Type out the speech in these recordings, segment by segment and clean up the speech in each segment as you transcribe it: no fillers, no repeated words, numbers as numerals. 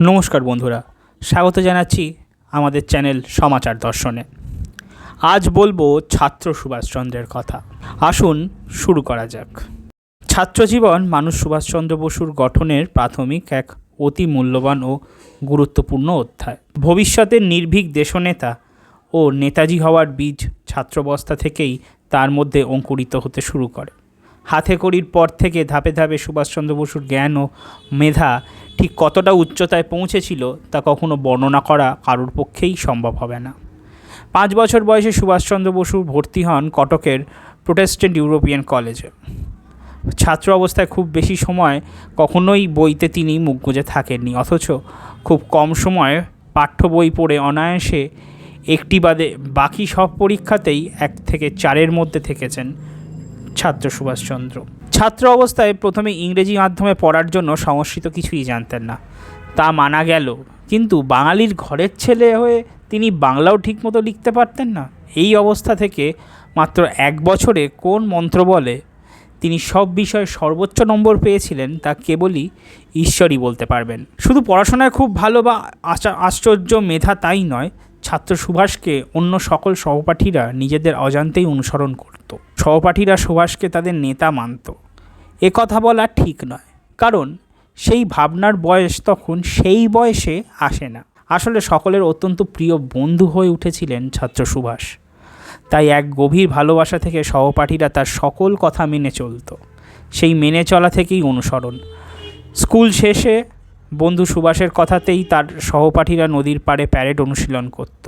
নমস্কার বন্ধুরা, স্বাগত জানাচ্ছি আমাদের চ্যানেল সমাচার দর্শনে। আজ বলবো ছাত্র সুভাষচন্দ্রের কথা। আসুন শুরু করা যাক। ছাত্রজীবন মানুষ সুভাষচন্দ্র বসুর গঠনের প্রাথমিক এক অতি মূল্যবান ও গুরুত্বপূর্ণ অধ্যায়। ভবিষ্যতের নির্ভীক দেশনেতা ও নেতাজি হওয়ার বীজ ছাত্রাবস্থা থেকেই তার মধ্যে অঙ্কুরিত হতে শুরু করে। হাতেখড়ির পর থেকে ধাপে ধাপে সুভাষচন্দ্র বসুর জ্ঞান ও মেধা ঠিক কতটা উচ্চতায় পৌঁছেছিল তা কখনো বর্ণনা করা কারোর পক্ষেই সম্ভব হবে না। 5 বছর বয়সে সুভাষচন্দ্র বসু ভর্তি হন কটকের প্রোটেস্ট্যান্ট ইউরোপিয়ান কলেজে। ছাত্র অবস্থায় খুব বেশি সময় কখনোই বইতে তিনি মুখ গুঁজে থাকেননি, অথচ খুব কম সময়ে পাঠ্য বই পড়ে অনায়াসে একটি বাদে বাকি সব পরীক্ষাতেই 1 থেকে 4-এর মধ্যে থেকেছেন ছাত্র সুভাষচন্দ্র। ছাত্র অবস্থায় প্রথমে ইংরেজি মাধ্যমে পড়ার জন্য সংস্কৃত কিছুই জানতেন না, তা মানা গেল, কিন্তু বাঙালির ঘরের ছেলে হয়ে তিনি বাংলাও ঠিকমতো লিখতে পারতেন না। এই অবস্থা থেকে মাত্র 1 বছরে কোন মন্ত্র বলে তিনি সব বিষয়ে সর্বোচ্চ নম্বর পেয়েছিলেন তা কেবলই ঈশ্বরই বলতে পারবেন। শুধু পড়াশোনায় খুব ভালো বা আশ্চর্য মেধা তাই নয়, ছাত্র সুভাষকে অন্য সকল সহপাঠীরা নিজেদের অজান্তেই অনুসরণ করত। সহপাঠীরা সুভাষকে তাদের নেতা মানত। কথা বলা ঠিক নয়, কারণ সেই ভাবনার বয়স তখন সেই বয়সে আসে না। আসলে সকলের অত্যন্ত প্রিয় বন্ধু হয়ে উঠেছিলেন ছাত্র সুভাষ। তাই এক গভীর ভালোবাসা থেকে সহপাঠীরা তার সকল কথা মেনে চলত। সেই মেনে চলা থেকেই অনুসরণ। স্কুল শেষে বন্ধু সুভাষের কথাতেই তার সহপাঠীরা নদীর পাড়ে প্যারেড অনুশীলন করত।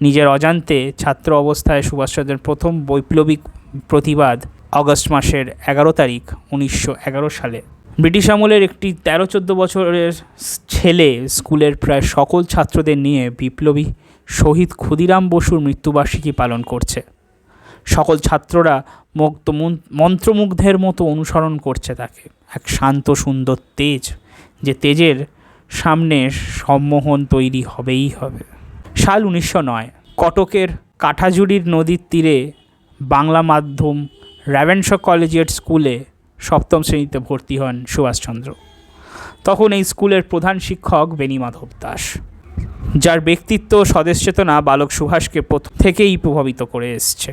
নিজের অজান্তে ছাত্র অবস্থায় সুভাষচন্দ্রের প্রথম বৈপ্লবিক প্রতিবাদ অগস্ট মাসের 11 তারিখ 1911 সালে ব্রিটিশ আমলের একটি 13-14 বছরের ছেলে স্কুলের প্রায় সকল ছাত্রদের নিয়ে বিপ্লবী শহীদ ক্ষুদিরাম বসুর মৃত্যুবার্ষিকী পালন করছে। সকল ছাত্ররা মন্ত্রমুগ্ধের মতো অনুসরণ করছে তাকে। এক শান্ত সুন্দর তেজ, যে তেজের সামনে সম্মোহন তৈরি হবেই হবে। সাল 1909, কটকের কাঠাজুড়ির নদীর তীরে বাংলা মাধ্যম র্যাভেনশা কলেজিয়েট স্কুলে 7ম শ্রেণীতে ভর্তি হন সুভাষচন্দ্র। তখন এই স্কুলের প্রধান শিক্ষক বেণীমাধব দাস, যার ব্যক্তিত্ব স্বদেশ চেতনা বালক সুভাষকে প্রথম থেকেই প্রভাবিত করে এসছে।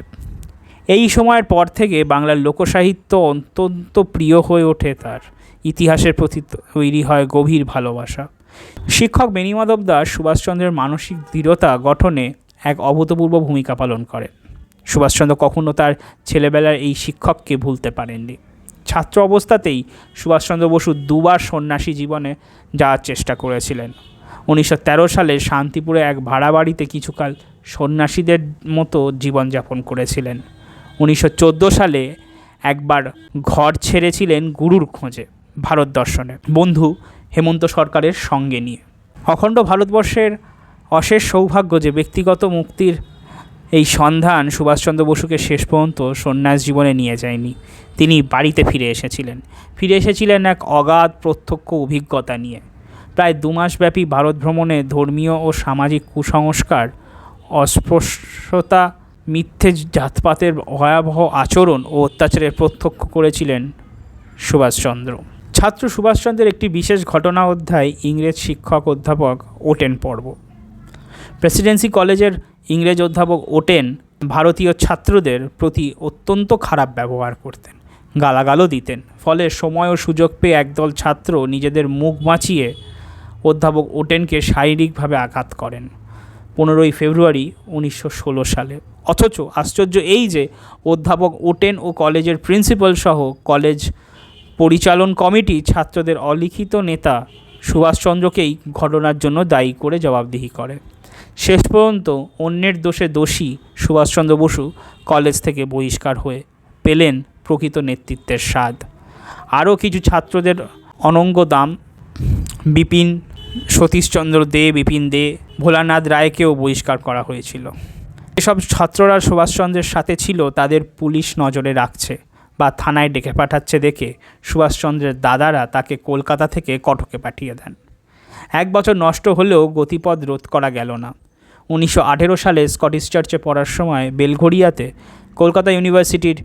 এই সময়ের পর থেকে বাংলার লোকসাহিত্য অত্যন্ত প্রিয় হয়ে ওঠে তার। ইতিহাসের প্রতি তৈরি হয় গভীর ভালোবাসা। শিক্ষক বেণীমাধব দাস সুভাষচন্দ্রের মানসিক দৃঢ়তা গঠনে এক অভূতপূর্ব ভূমিকা পালন করেন। সুভাষচন্দ্র কখনো তার ছেলেবেলার এই শিক্ষককে ভুলতে পারেননি। ছাত্র অবস্থাতেই সুভাষচন্দ্র বসু 2 বার সন্ন্যাসী জীবনে যাওয়ার চেষ্টা করেছিলেন। 1913 সালে শান্তিপুরে এক ভাড়া বাড়িতে কিছুকাল সন্ন্যাসীদের মতো জীবনযাপন করেছিলেন। 1914 সালে একবার ঘর ছেড়েছিলেন গুরুর খোঁজে ভারত দর্শনে, বন্ধু হেমন্ত সরকারের সঙ্গে নিয়ে। অখণ্ড ভারতবর্ষের অশেষ সৌভাগ্য যে ব্যক্তিগত মুক্তির এই সন্ধান সুভাষচন্দ্র বসুকে শেষ পর্যন্ত সন্ন্যাস জীবনে নিয়ে যায়নি। তিনি বাড়িতে ফিরে এসেছিলেন এক অগাধ প্রত্যক্ষ অভিজ্ঞতা নিয়ে। প্রায় 2 মাসব্যাপী ভারত ভ্রমণে ধর্মীয় ও সামাজিক কুসংস্কার, অস্পৃশ্যতা, মিথ্যে জাতপাতের ভয়াবহ আচরণ ও অত্যাচারের প্রত্যক্ষ করেছিলেন সুভাষচন্দ্র। ছাত্র সুভাষচন্দ্রের একটি বিশেষ ঘটনা অধ্যায় ইংরেজ শিক্ষক অধ্যাপক ওটেন পর্ব। প্রেসিডেন্সি কলেজের ইংরেজ অধ্যাপক ওটেন ভারতীয় ছাত্রদের প্রতি অত্যন্ত খারাপ ব্যবহার করতেন, গালাগালও দিতেন। ফলে সময় ও সুযোগ পেয়ে একদল ছাত্র নিজেদের মুখ বাঁচিয়ে অধ্যাপক ওটেনকে শারীরিকভাবে আঘাত করেন 15 ফেব্রুয়ারি 1916 সালে। অথচ আশ্চর্য এই যে অধ্যাপক ওটেন ও কলেজের প্রিন্সিপাল সহ কলেজ পরিচালন কমিটি ছাত্রদের অলিখিত নেতা সুভাষচন্দ্রকেই ঘটনার জন্য দায়ী করে জবাবদিহি করে। শেষ পর্যন্ত অন্যের দোষে দোষী সুভাষচন্দ্র বসু কলেজ থেকে বহিষ্কার হয়ে পেলেন প্রকৃত নেতৃত্বের স্বাদ। আরও কিছু ছাত্রদের অনঙ্গ দাম, বিপিন সতীশচন্দ্র দে, বিপিন দে, ভোলানাথ রায়কেও বহিষ্কার করা হয়েছিল। এসব ছাত্ররা সুভাষচন্দ্রের সাথে ছিল তাদের পুলিশ নজরে রাখছে বা থানায় ডেকে পাঠাচ্ছে দেখে সুভাষচন্দ্রের দাদারা তাকে কলকাতা থেকে কটকে পাঠিয়ে দেন। 1 বছর নষ্ট হলেও গতিপথ রোধ করা গেল না। 1918 সালে স্কটিশ চার্চে পড়ার সময় বেলঘরিয়াতে কলকাতা ইউনিভার্সিটির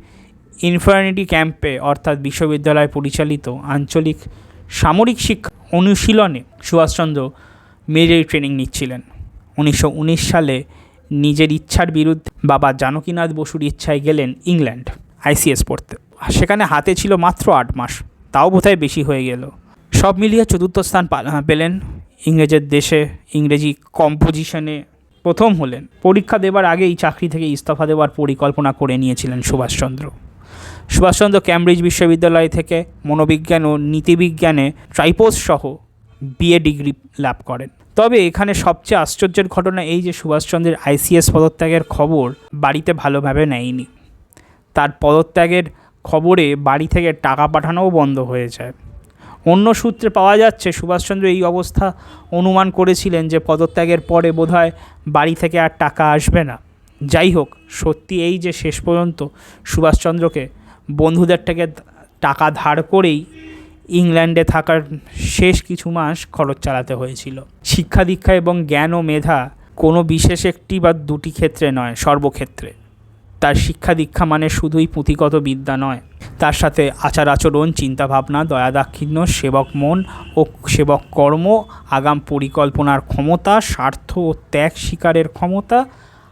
ইনফার্নিটি ক্যাম্পে অর্থাৎ বিশ্ববিদ্যালয় পরিচালিত আঞ্চলিক সামরিক শিক্ষা অনুশীলনে সুভাষচন্দ্র মিলিটারি ট্রেনিং নিচ্ছিলেন। 1919 সালে নিজের ইচ্ছার বিরুদ্ধে বাবা জানকীনাথ বসুর ইচ্ছায় গেলেন ইংল্যান্ড ICS পড়তে। সেখানে হাতে ছিল মাত্র 8 মাস, তাও বোধহয় বেশি হয়ে গেল। সব মিলিয়ে 4র্থ স্থান পেলেন। ইংরেজের দেশে ইংরেজি কম্পোজিশনে প্রথম হলেন। পরীক্ষা দেবার আগেই চাকরি থেকে ইস্তফা দেওয়ার পরিকল্পনা করে নিয়েছিলেন সুভাষচন্দ্র। সুভাষচন্দ্র ক্যামব্রিজ বিশ্ববিদ্যালয় থেকে মনোবিজ্ঞান ও নীতিবিজ্ঞানে ট্রাইপোস সহ BA ডিগ্রি লাভ করেন। তবে এখানে সবচেয়ে আশ্চর্যের ঘটনা এই যে সুভাষচন্দ্রের ICS পদত্যাগের খবর বাড়িতে ভালোভাবে নেয়নি। তার পদত্যাগের খবরে বাড়ি থেকে টাকা পাঠানোও বন্ধ হয়ে যায়। অন্য সূত্রে পাওয়া যাচ্ছে সুভাষচন্দ্র এই অবস্থা অনুমান করেছিলেন যে পদত্যাগের পরে বোধহয় বাড়ি থেকে আর টাকা আসবে না। যাই হোক, সত্যি এই যে শেষ পর্যন্ত সুভাষচন্দ্রকে বন্ধুদের থেকে টাকা ধার করেই ইংল্যান্ডে থাকার শেষ কিছু মাস খরচ চালাতে হয়েছিল। শিক্ষা দীক্ষা এবং জ্ঞান ও মেধা কোনো বিশেষ একটি বা দুটি ক্ষেত্রে নয়, সর্বক্ষেত্রে। তার শিক্ষা দীক্ষা মানে শুধুই পুঁথিগত বিদ্যা নয়, তার সাথে আচার আচরণ, চিন্তাভাবনা, দয়াদাক্ষিণ্য, সেবক মন ও সেবক কর্ম, আগাম পরিকল্পনার ক্ষমতা, স্বার্থ ও ত্যাগ স্বীকারের ক্ষমতা,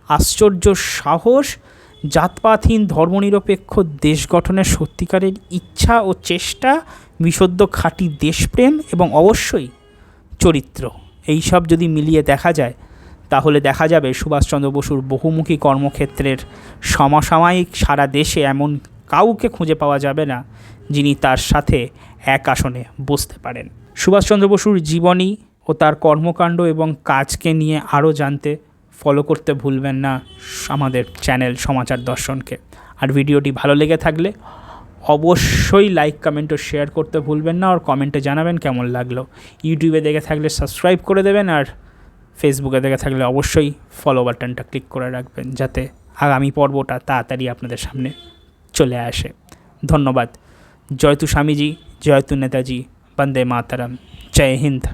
আশ্চর্য সাহস, জাতপাতহীন ধর্মনিরপেক্ষ দেশ গঠনের সত্যিকারের ইচ্ছা ও চেষ্টা, বিশুদ্ধ খাঁটি দেশপ্রেম এবং অবশ্যই চরিত্র। এই সব যদি মিলিয়ে দেখা যায় তাহলে দেখা যাবে সুভাষচন্দ্র বসুর বহুমুখী কর্মক্ষেত্রের সমসাময়িক সারা দেশে এমন কাউকে খুঁজে পাওয়া যাবে না যিনি তার সাথে এক আসনে বসতে পারেন। সুভাষচন্দ্র বসুর জীবনী ও তার কর্মকাণ্ড এবং কাজকে নিয়ে আরও জানতে ফলো করতে ভুলবেন না আমাদের চ্যানেল সমাচার দর্শনকে। আর ভিডিওটি ভালো লেগে থাকলে অবশ্যই লাইক, কমেন্ট ও শেয়ার করতে ভুলবেন না, আর কমেন্টে জানাবেন কেমন লাগলো। ইউটিউবে দেখে থাকলে সাবস্ক্রাইব করে দেবেন, আর ফেসবুকে দেখে থাকলে অবশ্যই ফলো বাটনটা ক্লিক করে রাখবেন যাতে আগামী পর্বটা তাড়াতাড়ি আপনাদের সামনে চলে আসে। ধন্যবাদ। জয়তু স্বামীজি, জয়তু নেতাজি, বন্দে মাতরম, জয় হিন্দ।